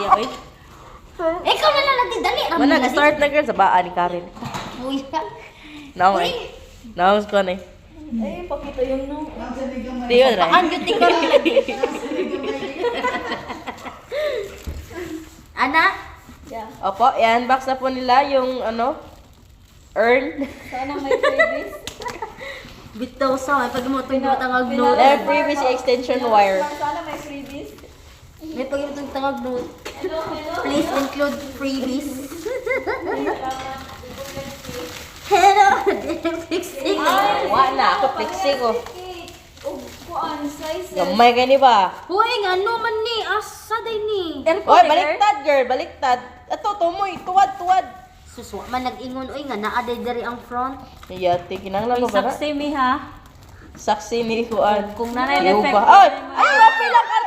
Oy. Ikaw na lang natin dali. Mana start na girl sa baa ni Karen. Uy. Naong eh. Naong ko na eh. Ay, pakita yung no. Tiyo na. Paan yun tingko Ana? Yeah. Opo, i-unbox na po nila yung urn. Sana may freebies. Bitaw sa may pag mo tangag note. Their previous extension wire. Sana may freebies. May pag mo tangag note. Hello, hello. Please include freebies. Hello, fixing. Wala, ako fixing ko. Oh, kuan size. Gamay ka ni ba? Hoy, nga no man ni asa day ni. Oy, baliktad girl, baliktad. Ato, tumoy, tuwad. Suswa man nag-ingon oy nga naa day diri ang front. Iyati, kinanglan mo ba na? Saksi mi ha. Saksi ni Juan. Kung nanay Iyo defect. ba? Ay, wapi lang ka